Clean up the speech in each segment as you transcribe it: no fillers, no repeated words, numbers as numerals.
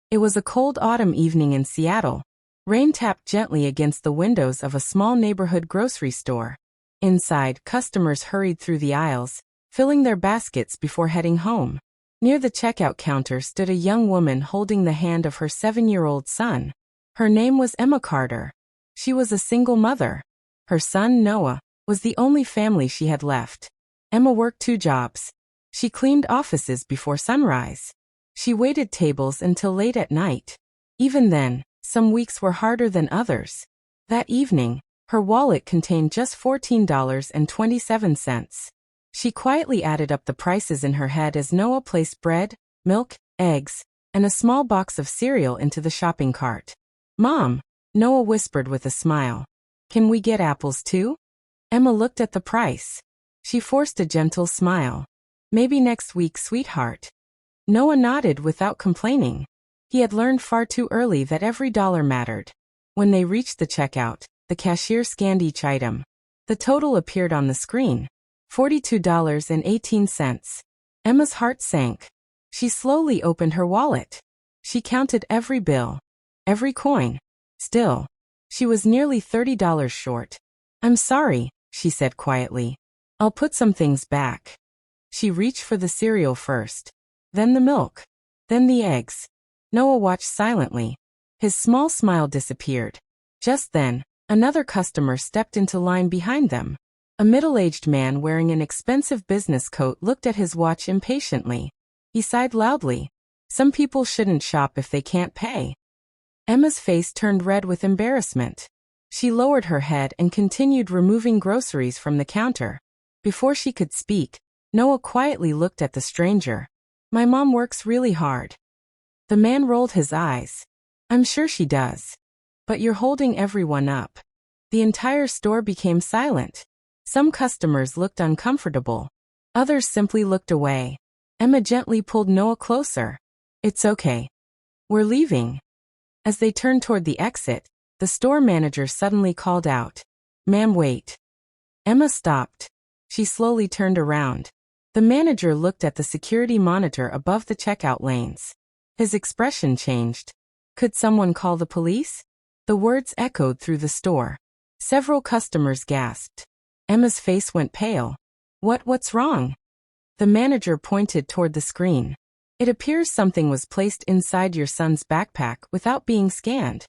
It was a cold autumn evening in Seattle. Rain tapped gently against the windows of a small neighborhood grocery store. Inside, customers hurried through the aisles, filling their baskets before heading home. Near the checkout counter stood a young woman holding the hand of her 7-year-old son. Her name was Emma Carter. She was a single mother. Her son, Noah, was the only family she had left. Emma worked 2 jobs. She cleaned offices before sunrise. She waited tables until late at night. Even then, some weeks were harder than others. That evening, her wallet contained just $14.27. She quietly added up the prices in her head as Noah placed bread, milk, eggs, and a small box of cereal into the shopping cart. "Mom," Noah whispered with a smile. "Can we get apples too?" Emma looked at the price. She forced a gentle smile. "Maybe next week, sweetheart." Noah nodded without complaining. He had learned far too early that every dollar mattered. When they reached the checkout, the cashier scanned each item. The total appeared on the screen. $42.18. Emma's heart sank. She slowly opened her wallet. She counted every bill, every coin. Still, she was nearly $30 short. "I'm sorry," she said quietly. "I'll put some things back." She reached for the cereal first, then the milk, then the eggs. Noah watched silently. His small smile disappeared. Just then, another customer stepped into line behind them. A middle-aged man wearing an expensive business coat looked at his watch impatiently. He sighed loudly. Some people shouldn't shop if they can't pay. Emma's face turned red with embarrassment. She lowered her head and continued removing groceries from the counter. Before she could speak, Noah quietly looked at the stranger. "My mom works really hard." The man rolled his eyes. "I'm sure she does. But you're holding everyone up." The entire store became silent. Some customers looked uncomfortable. Others simply looked away. Emma gently pulled Noah closer. "It's okay. We're leaving." As they turned toward the exit, the store manager suddenly called out, "Ma'am, wait." Emma stopped. She slowly turned around. The manager looked at the security monitor above the checkout lanes. His expression changed. "Could someone call the police?" The words echoed through the store. Several customers gasped. Emma's face went pale. What's wrong?" The manager pointed toward the screen. "It appears something was placed inside your son's backpack without being scanned."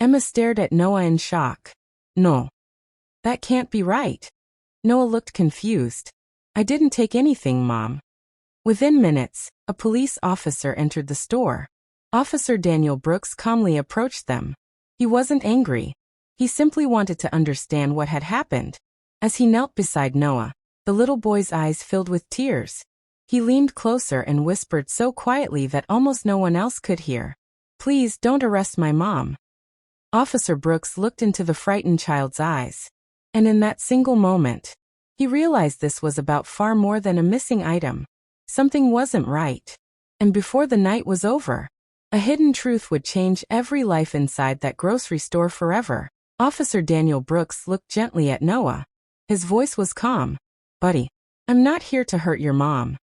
Emma stared at Noah in shock. "No. That can't be right." Noah looked confused. "I didn't take anything, Mom." Within minutes, a police officer entered the store. Officer Daniel Brooks calmly approached them. He wasn't angry. He simply wanted to understand what had happened. As he knelt beside Noah, the little boy's eyes filled with tears. He leaned closer and whispered so quietly that almost no one else could hear, "Please don't arrest my mom." Officer Brooks looked into the frightened child's eyes. And in that single moment, he realized this was about far more than a missing item. Something wasn't right. And before the night was over, a hidden truth would change every life inside that grocery store forever. Officer Daniel Brooks looked gently at Noah. His voice was calm. "Buddy, I'm not here to hurt your mom.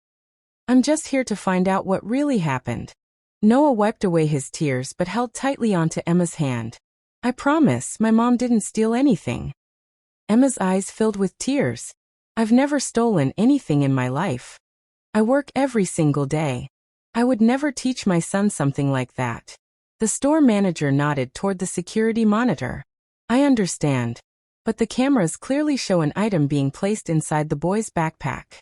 I'm just here to find out what really happened." Noah wiped away his tears but held tightly onto Emma's hand. "I promise my mom didn't steal anything." Emma's eyes filled with tears. "I've never stolen anything in my life. I work every single day. I would never teach my son something like that." The store manager nodded toward the security monitor. "I understand. But the cameras clearly show an item being placed inside the boy's backpack."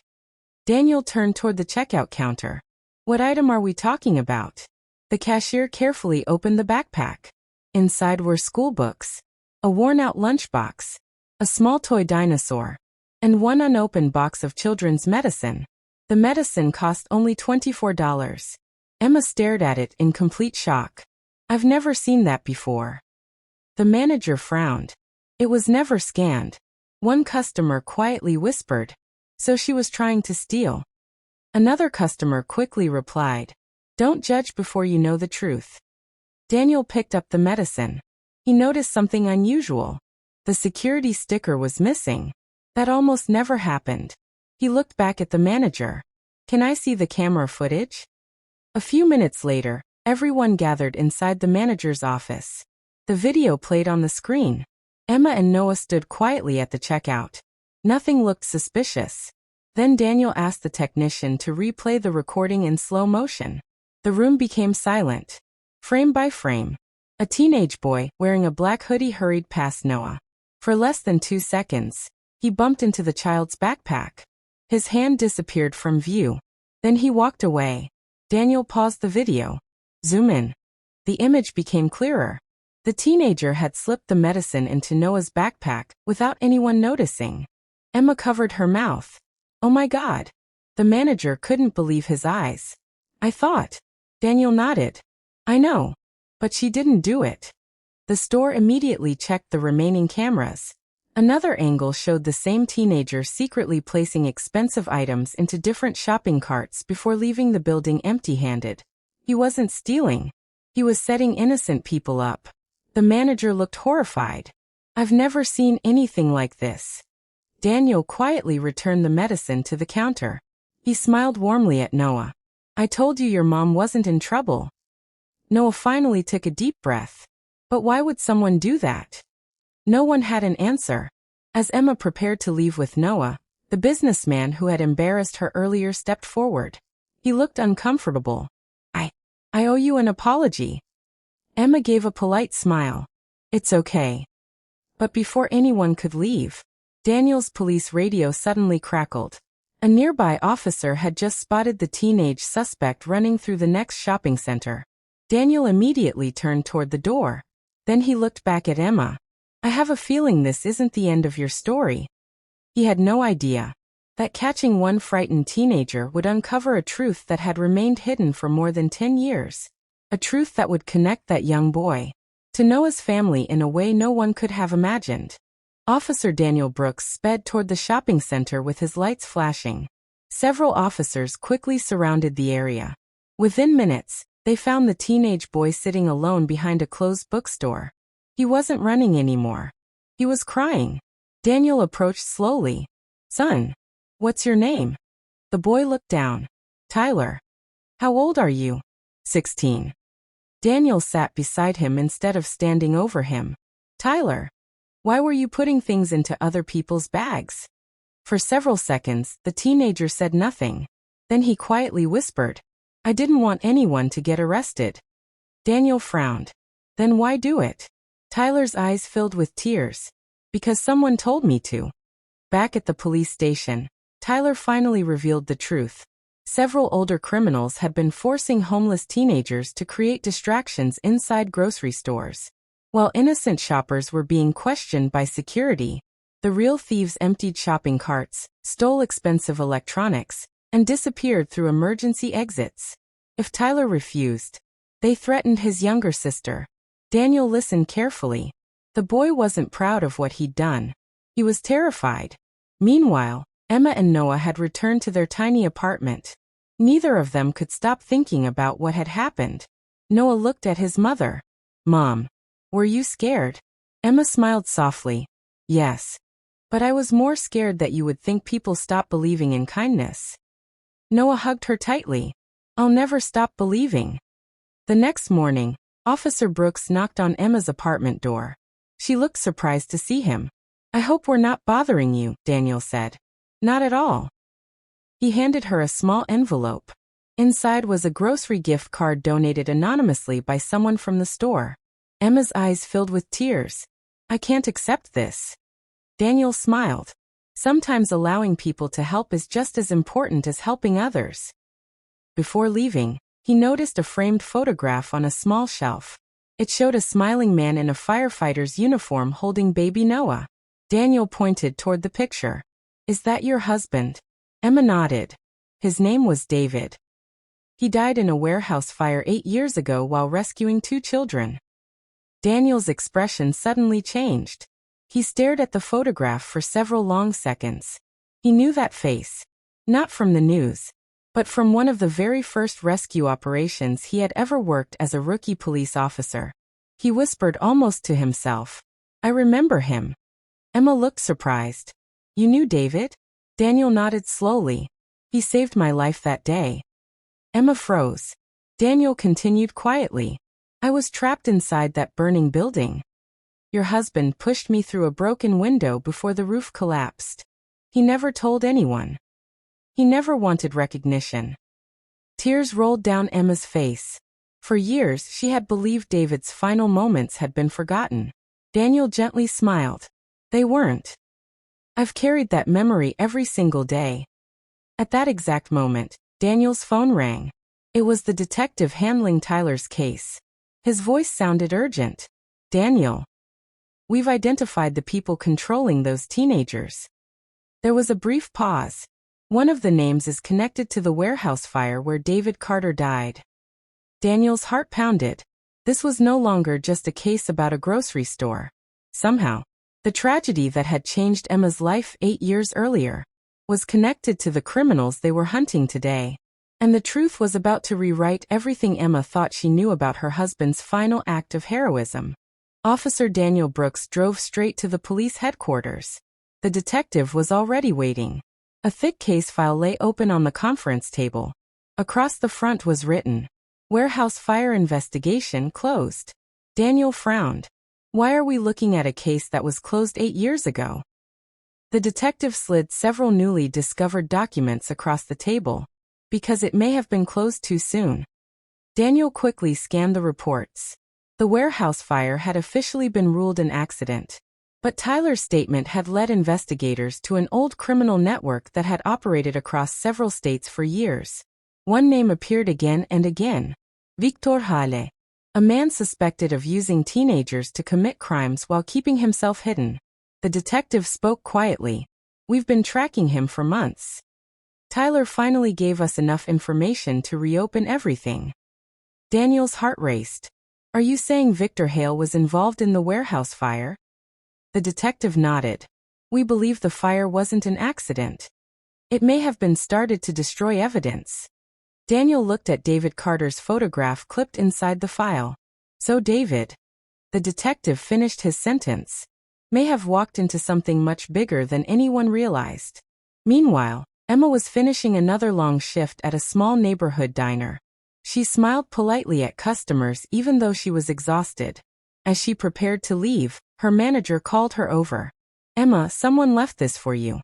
Daniel turned toward the checkout counter. "What item are we talking about?" The cashier carefully opened the backpack. Inside were school books, a worn-out lunchbox, a small toy dinosaur, and one unopened box of children's medicine. The medicine cost only $24. Emma stared at it in complete shock. "I've never seen that before." The manager frowned. "It was never scanned." One customer quietly whispered, "So she was trying to steal." Another customer quickly replied, "Don't judge before you know the truth." Daniel picked up the medicine. He noticed something unusual. The security sticker was missing. That almost never happened. He looked back at the manager. "Can I see the camera footage?" A few minutes later, Everyone gathered inside the manager's office. The video played on the screen. Emma and Noah stood quietly at the checkout. Nothing looked suspicious. Then Daniel asked the technician to replay the recording in slow motion. The room became silent. Frame by frame, a teenage boy wearing a black hoodie hurried past Noah. For less than 2 seconds, he bumped into the child's backpack. His hand disappeared from view. Then he walked away. Daniel paused the video. Zoom in. The image became clearer. The teenager had slipped the medicine into Noah's backpack without anyone noticing. Emma covered her mouth. Oh my God. The manager couldn't believe his eyes. I thought. Daniel nodded. I know. But she didn't do it. The store immediately checked the remaining cameras. Another angle showed the same teenager secretly placing expensive items into different shopping carts before leaving the building empty-handed. He wasn't stealing. He was setting innocent people up. The manager looked horrified. I've never seen anything like this. Daniel quietly returned the medicine to the counter. He smiled warmly at Noah. I told you your mom wasn't in trouble. Noah finally took a deep breath. But why would someone do that? No one had an answer. As Emma prepared to leave with Noah, the businessman who had embarrassed her earlier stepped forward. He looked uncomfortable. I owe you an apology. Emma gave a polite smile. It's okay. But before anyone could leave, Daniel's police radio suddenly crackled. A nearby officer had just spotted the teenage suspect running through the next shopping center. Daniel immediately turned toward the door. Then he looked back at Emma. I have a feeling this isn't the end of your story. He had no idea that catching one frightened teenager would uncover a truth that had remained hidden for more than 10 years. A truth that would connect that young boy to Noah's family in a way no one could have imagined. Officer Daniel Brooks sped toward the shopping center with his lights flashing. Several officers quickly surrounded the area. Within minutes, they found the teenage boy sitting alone behind a closed bookstore. He wasn't running anymore. He was crying. Daniel approached slowly. Son, what's your name? The boy looked down. Tyler. How old are you? 16. Daniel sat beside him instead of standing over him. Tyler, why were you putting things into other people's bags? For several seconds, the teenager said nothing. Then he quietly whispered, I didn't want anyone to get arrested. Daniel frowned. Then why do it? Tyler's eyes filled with tears. Because someone told me to. Back at the police station, Tyler finally revealed the truth. Several older criminals had been forcing homeless teenagers to create distractions inside grocery stores. While innocent shoppers were being questioned by security, the real thieves emptied shopping carts, stole expensive electronics, and disappeared through emergency exits. If Tyler refused, they threatened his younger sister. Daniel listened carefully. The boy wasn't proud of what he'd done. He was terrified. Meanwhile, Emma and Noah had returned to their tiny apartment. Neither of them could stop thinking about what had happened. Noah looked at his mother. Mom, were you scared? Emma smiled softly. Yes. But I was more scared that you would think people stop believing in kindness. Noah hugged her tightly. I'll never stop believing. The next morning, Officer Brooks knocked on Emma's apartment door. She looked surprised to see him. I hope we're not bothering you, Daniel said. Not at all. He handed her a small envelope. Inside was a grocery gift card donated anonymously by someone from the store. Emma's eyes filled with tears. I can't accept this. Daniel smiled. Sometimes allowing people to help is just as important as helping others. Before leaving, he noticed a framed photograph on a small shelf. It showed a smiling man in a firefighter's uniform holding baby Noah. Daniel pointed toward the picture. Is that your husband? Emma nodded. His name was David. He died in a warehouse fire 8 years ago while rescuing 2 children. Daniel's expression suddenly changed. He stared at the photograph for several long seconds. He knew that face. Not from the news, but from one of the very first rescue operations he had ever worked as a rookie police officer. He whispered almost to himself, I remember him. Emma looked surprised. You knew David? Daniel nodded slowly. He saved my life that day. Emma froze. Daniel continued quietly. I was trapped inside that burning building. Your husband pushed me through a broken window before the roof collapsed. He never told anyone. He never wanted recognition. Tears rolled down Emma's face. For years, she had believed David's final moments had been forgotten. Daniel gently smiled. They weren't. I've carried that memory every single day. At that exact moment, Daniel's phone rang. It was the detective handling Tyler's case. His voice sounded urgent. Daniel. We've identified the people controlling those teenagers. There was a brief pause. One of the names is connected to the warehouse fire where David Carter died. Daniel's heart pounded. This was no longer just a case about a grocery store. Somehow, the tragedy that had changed Emma's life 8 years earlier was connected to the criminals they were hunting today. And the truth was about to rewrite everything Emma thought she knew about her husband's final act of heroism. Officer Daniel Brooks drove straight to the police headquarters. The detective was already waiting. A thick case file lay open on the conference table. Across the front was written, "Warehouse fire investigation closed." Daniel frowned. Why are we looking at a case that was closed 8 years ago? The detective slid several newly discovered documents across the table. Because it may have been closed too soon. Daniel quickly scanned the reports. The warehouse fire had officially been ruled an accident. But Tyler's statement had led investigators to an old criminal network that had operated across several states for years. One name appeared again and again. Victor Hale. A man suspected of using teenagers to commit crimes while keeping himself hidden. The detective spoke quietly. We've been tracking him for months. Tyler finally gave us enough information to reopen everything. Daniel's heart raced. Are you saying Victor Hale was involved in the warehouse fire? The detective nodded. We believe the fire wasn't an accident. It may have been started to destroy evidence. Daniel looked at David Carter's photograph clipped inside the file. So David, the detective finished his sentence, may have walked into something much bigger than anyone realized. Meanwhile, Emma was finishing another long shift at a small neighborhood diner. She smiled politely at customers even though she was exhausted. As she prepared to leave, her manager called her over. Emma, someone left this for you.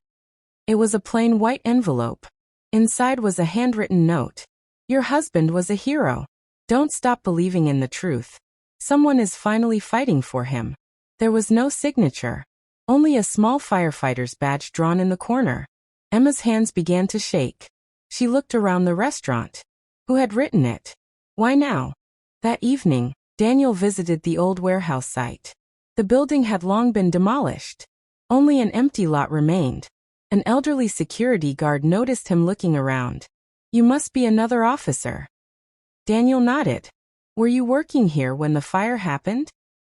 It was a plain white envelope. Inside was a handwritten note. Your husband was a hero. Don't stop believing in the truth. Someone is finally fighting for him. There was no signature. Only a small firefighter's badge drawn in the corner. Emma's hands began to shake. She looked around the restaurant. Who had written it? Why now? That evening, Daniel visited the old warehouse site. The building had long been demolished. Only an empty lot remained. An elderly security guard noticed him looking around. You must be another officer. Daniel nodded. Were you working here when the fire happened?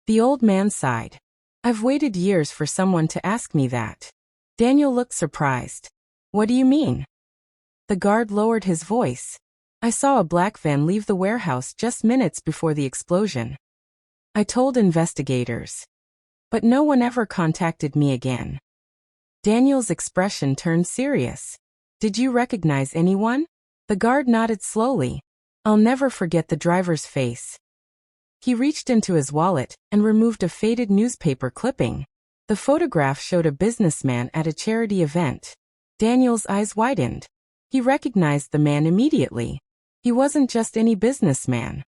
The old man sighed. I've waited years for someone to ask me that. Daniel looked surprised. What do you mean? The guard lowered his voice. I saw a black van leave the warehouse just minutes before the explosion. I told investigators. But no one ever contacted me again. Daniel's expression turned serious. Did you recognize anyone? The guard nodded slowly. I'll never forget the driver's face. He reached into his wallet and removed a faded newspaper clipping. The photograph showed a businessman at a charity event. Daniel's eyes widened. He recognized the man immediately. He wasn't just any businessman.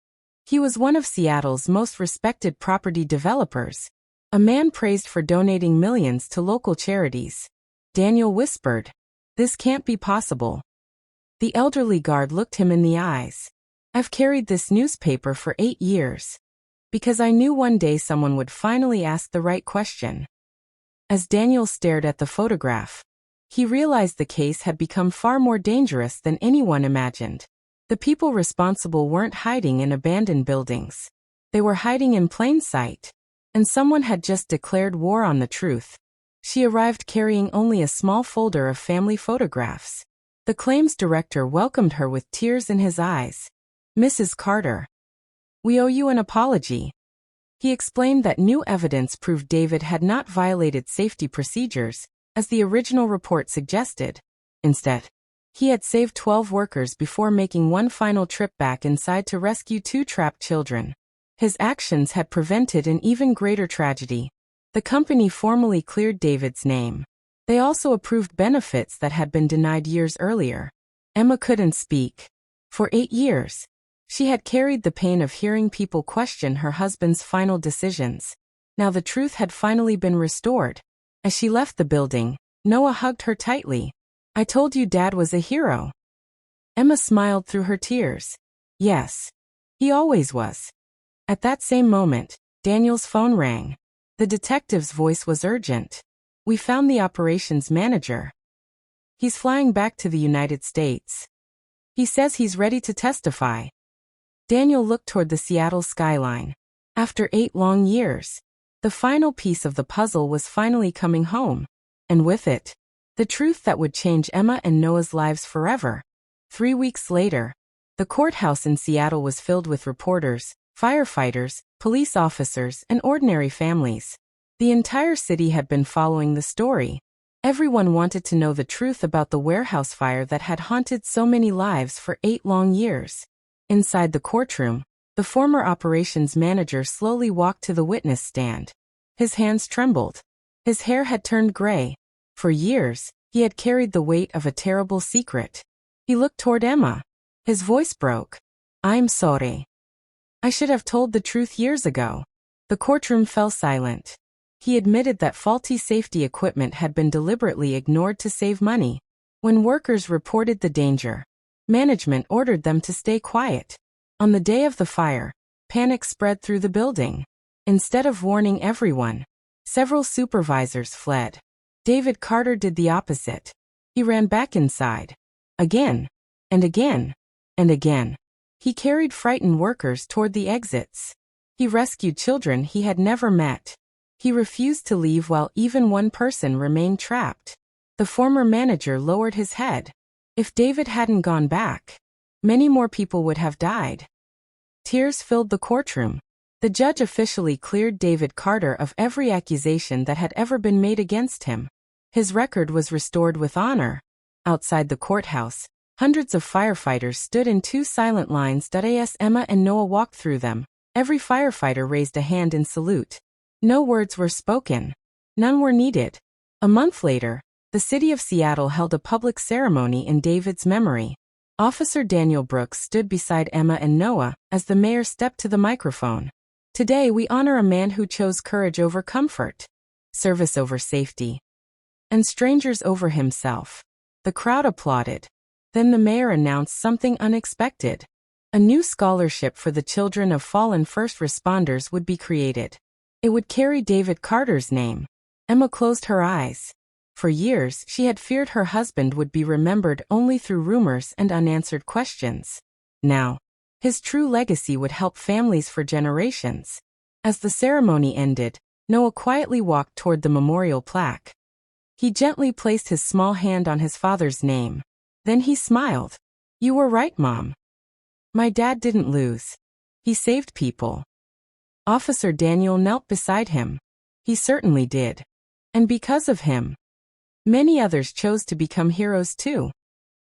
He was one of Seattle's most respected property developers. A man praised for donating millions to local charities. Daniel whispered, "This can't be possible." The elderly guard looked him in the eyes. I've carried this newspaper for 8 years. Because I knew one day someone would finally ask the right question. As Daniel stared at the photograph, he realized the case had become far more dangerous than anyone imagined. The people responsible weren't hiding in abandoned buildings. They were hiding in plain sight. And someone had just declared war on the truth. She arrived carrying only a small folder of family photographs. The claims director welcomed her with tears in his eyes. Mrs. Carter, we owe you an apology. He explained that new evidence proved David had not violated safety procedures, as the original report suggested. Instead, He had saved 12 workers before making one final trip back inside to rescue 2 trapped children. His actions had prevented an even greater tragedy. The company formally cleared David's name. They also approved benefits that had been denied years earlier. Emma couldn't speak. For 8 years, she had carried the pain of hearing people question her husband's final decisions. Now the truth had finally been restored. As she left the building, Noah hugged her tightly. "I told you Dad was a hero." Emma smiled through her tears. Yes, he always was. At that same moment, Daniel's phone rang. The detective's voice was urgent. "We found the operations manager. He's flying back to the United States. He says he's ready to testify." Daniel looked toward the Seattle skyline. After 8 long years, the final piece of the puzzle was finally coming home. And with it, the truth that would change Emma and Noah's lives forever. 3 weeks later, the courthouse in Seattle was filled with reporters, firefighters, police officers, and ordinary families. The entire city had been following the story. Everyone wanted to know the truth about the warehouse fire that had haunted so many lives for 8 long years. Inside the courtroom, the former operations manager slowly walked to the witness stand. His hands trembled. His hair had turned gray. For years, he had carried the weight of a terrible secret. He looked toward Emma. His voice broke. "I'm sorry. I should have told the truth years ago." The courtroom fell silent. He admitted that faulty safety equipment had been deliberately ignored to save money. When workers reported the danger, management ordered them to stay quiet. On the day of the fire, panic spread through the building. Instead of warning everyone, several supervisors fled. David Carter did the opposite. He ran back inside. Again, and again, and again. He carried frightened workers toward the exits. He rescued children he had never met. He refused to leave while even one person remained trapped. The former manager lowered his head. If David hadn't gone back, many more people would have died. Tears filled the courtroom. The judge officially cleared David Carter of every accusation that had ever been made against him. His record was restored with honor. Outside the courthouse, hundreds of firefighters stood in 2 silent lines. As Emma and Noah walked through them, every firefighter raised a hand in salute. No words were spoken. None were needed. A month later, the city of Seattle held a public ceremony in David's memory. Officer Daniel Brooks stood beside Emma and Noah as the mayor stepped to the microphone. "Today we honor a man who chose courage over comfort, service over safety, and strangers over himself." The crowd applauded. Then the mayor announced something unexpected. A new scholarship for the children of fallen first responders would be created. It would carry David Carter's name. Emma closed her eyes. For years, she had feared her husband would be remembered only through rumors and unanswered questions. Now, his true legacy would help families for generations. As the ceremony ended, Noah quietly walked toward the memorial plaque. He gently placed his small hand on his father's name. Then he smiled. "You were right, Mom. My dad didn't lose. He saved people." Officer Daniel knelt beside him. He certainly did. And because of him, many others chose to become heroes too.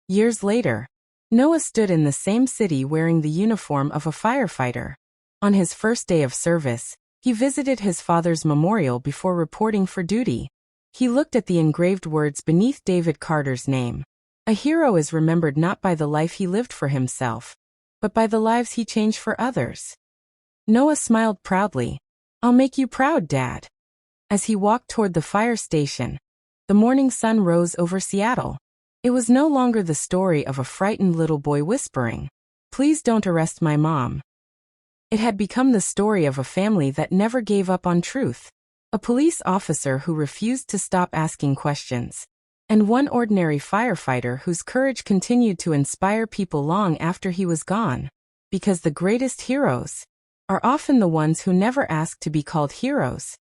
Years later, Noah stood in the same city wearing the uniform of a firefighter. On his first day of service, he visited his father's memorial before reporting for duty. He looked at the engraved words beneath David Carter's name. A hero is remembered not by the life he lived for himself, but by the lives he changed for others. Noah smiled proudly. "I'll make you proud, Dad." As he walked toward the fire station, the morning sun rose over Seattle. It was no longer the story of a frightened little boy whispering, "Please don't arrest my mom." It had become the story of a family that never gave up on truth, a police officer who refused to stop asking questions, and one ordinary firefighter whose courage continued to inspire people long after he was gone. Because the greatest heroes are often the ones who never asked to be called heroes.